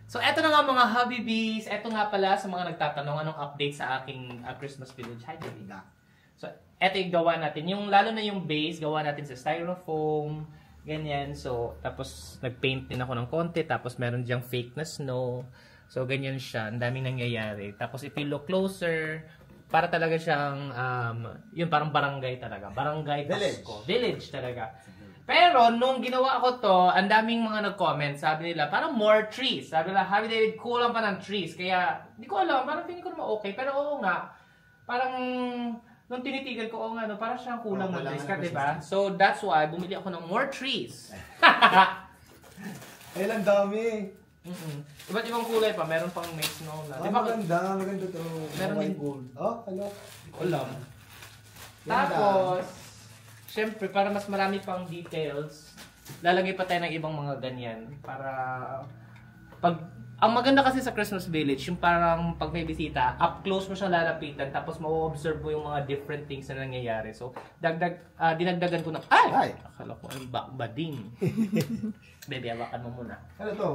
So, eto na nga mga Habibis. Eto nga pala sa mga nagtatanong anong update sa aking Christmas village. Hi, baby. So, eto yung gawa natin. Yung, lalo na yung base, gawa natin sa styrofoam. Ganyan. So, tapos nagpaint din ako ng konti. Tapos meron diyang fake na snow. So, ganyan siya. Ang daming nangyayari. Tapos, if you look closer, para talaga siyang, yun, parang barangay talaga. Barangay Pasko. Village talaga. Pero, nung ginawa ko to, ang daming mga nag-comment. Sabi nila, parang more trees. Sabi nila, Happy David, kulang pa ng trees. Kaya, hindi ko alam, parang feeling ko naman okay. Pero oo nga, parang, nung tinitigan ko, oo nga, no, parang siyang kulang ng trees ka, diba? So, that's why, bumili ako ng more trees. Ay, ang dami. Iba't ibang kulay pa, meron pang may snow na. Diba, maganda to. Meron din gold. Oh, hello. Alam. Tapos, syempre, para mas marami pang details, lalagay pa tayo ng ibang mga ganyan. Para, ang maganda kasi sa Christmas Village, yung parang pag may bisita, up close mo siyang lalapitan, tapos ma-observe mo yung mga different things na nangyayari. So, dinagdagan ko ng, ay! Akala ko, ay, bading. Baby, hawakan mo muna. Ano to?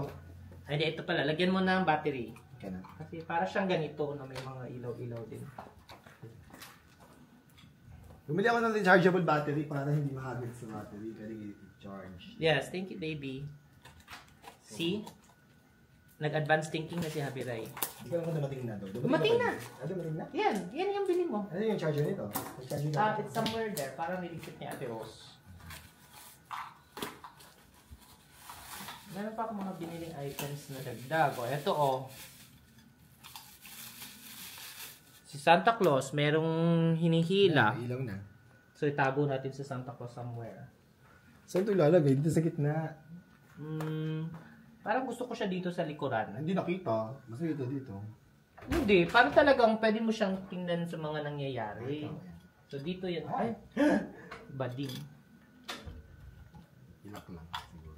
Ay, di, ito pala, lagyan mo na ng battery. Okay na. Kasi para siyang ganito, na may mga ilaw-ilaw din. Bumili ako ng rechargeable battery para hindi mahagit sa battery. Pwede i-charge. Yes, thank you, baby. See? Nag-advance thinking na si Happy Rai. Hindi ko naman dumating na to. Dumating na! Dumating na? Yan yung bilhin mo. Ano yung charger nito? It's somewhere there. Parang nilikit ni Ate Rose. Meron pa akong mga biniling items na dagdag. O, eto o. Si Santa Claus, merong hinihila. Ilaw na. So, itago natin si Santa Claus somewhere. Saan ito ilalagay? Dito sa gitna. Parang gusto ko siya dito sa likuran. Hindi nakita. Basta dito. Hindi. Parang talagang pwede mo siyang tingnan sa mga nangyayari. So, dito yan. Ay! Bading. Ilak lang. Siguro.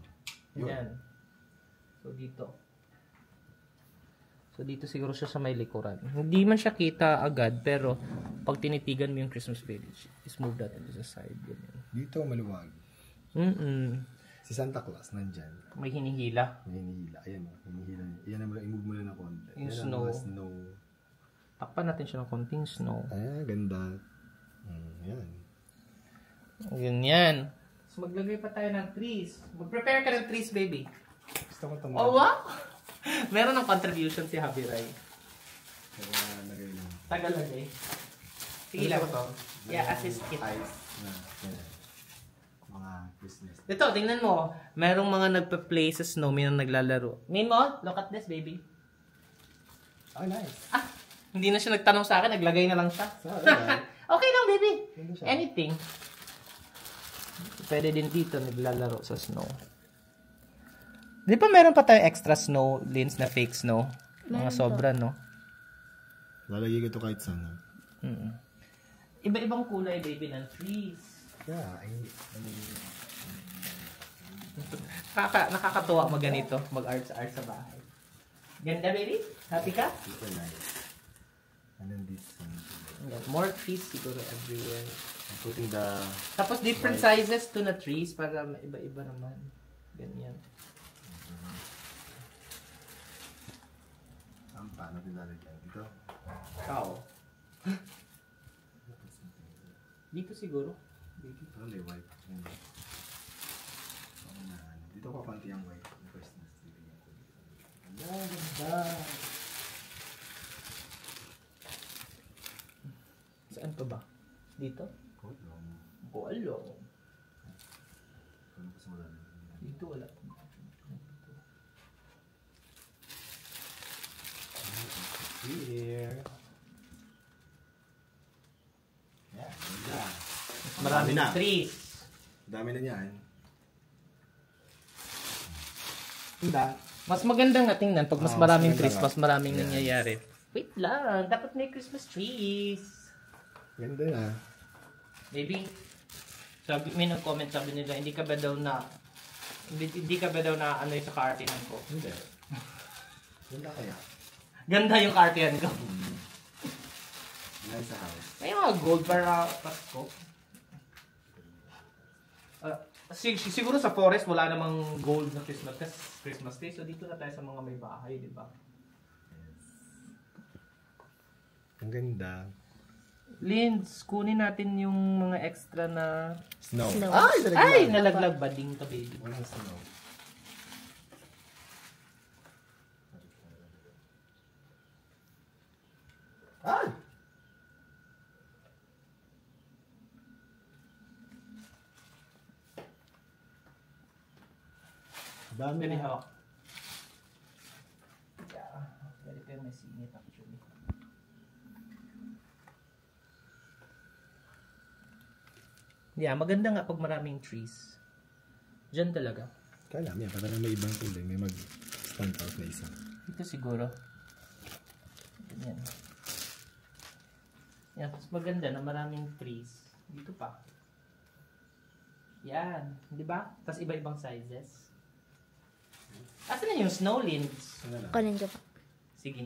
Yan. So, dito. So, dito siguro siya sa may likuran. Hindi man siya kita agad, pero pag tinitigan mo yung Christmas Village, is move that into the side. Ganyan. Dito maluwag. Si Santa Claus nandyan. May hinihila. May hinihila. Ayan o. Hinihila niya. Yan naman. I-move mo lang ng konti. Yung yan snow. Snow. Takpan natin siya ng konting snow. Ganda. Yan. Ganyan. So, maglagay pa tayo ng trees. Mag-prepare ka ng trees, baby. Gusto ko itong... Oh, wow! Meron ng contribution si Happy Rai. Lagay lang. Tagalagay. Sige lang. Yeah, assist kit. Ice na. Mga Christmas. Ito, tingnan mo. Merong mga nagpa-play sa snow, may naglalaro. Min mo, look at this, baby. Oh, nice. Hindi na siya nagtanong sa akin, naglagay na lang siya. Okay lang, baby. Anything. Pwede din dito, naglalaro sa snow. Di ba meron pa tayo extra snow lens na fake snow? Mga sobra, no? Lalagay ko ito kahit saan. Iba-ibang kulay, baby, ng trees. Yeah, Nakakatuwa mag ganito, mag-art sa bahay. Ganda, baby? Happy ka? Super nice. And then this one. More trees siguro everywhere. I'm putting the... Tapos different sizes to na trees para iba-iba naman. Ganyan. Paano dinalagyan? Dito? Kao. Dito siguro. Dito. May white. Dito ko konti ang white. Christmas tree. Ganda. Saan pa ba? Dito? Kolong. Dito wala. Here. Yeah, ganda. Marami na. trees. Dami na niyan. Ganda. Mas maganda nga tingnan pag mas maraming trees, mas maraming Yes. nangyayari. Wait lang, dapat may Christmas trees. Ganda na. Baby, may nag-comment, sabi nila, hindi ka ba daw na ano yung sa kartinan ko? Hindi. Ganda kaya. Ganda yung kartinan ko. Nice house. May mga gold para Pasko. siguro sa forest wala namang gold na Christmas kasi Christmas Day. So dito na tayo sa mga may bahay, di ba? Ang ganda. Linz, kunin natin yung mga extra na... Snow. Ay, nalaglag ba? Ding to baby. Walang snow. Ay! Dami Pwede na. hawak. Yeah, pwede kayo may singit actually. Yeah, maganda nga pag maraming trees. Diyan talaga. Kala niya, parang may ibang kulay. May mag-stand out na isa. Dito siguro. Ganyan. Yan, mas maganda na maraming trees. Dito pa. Yan, di ba? Tapos iba-ibang sizes. Asan na yung snow linds? Ano lang? Kanin ka pa. Sige.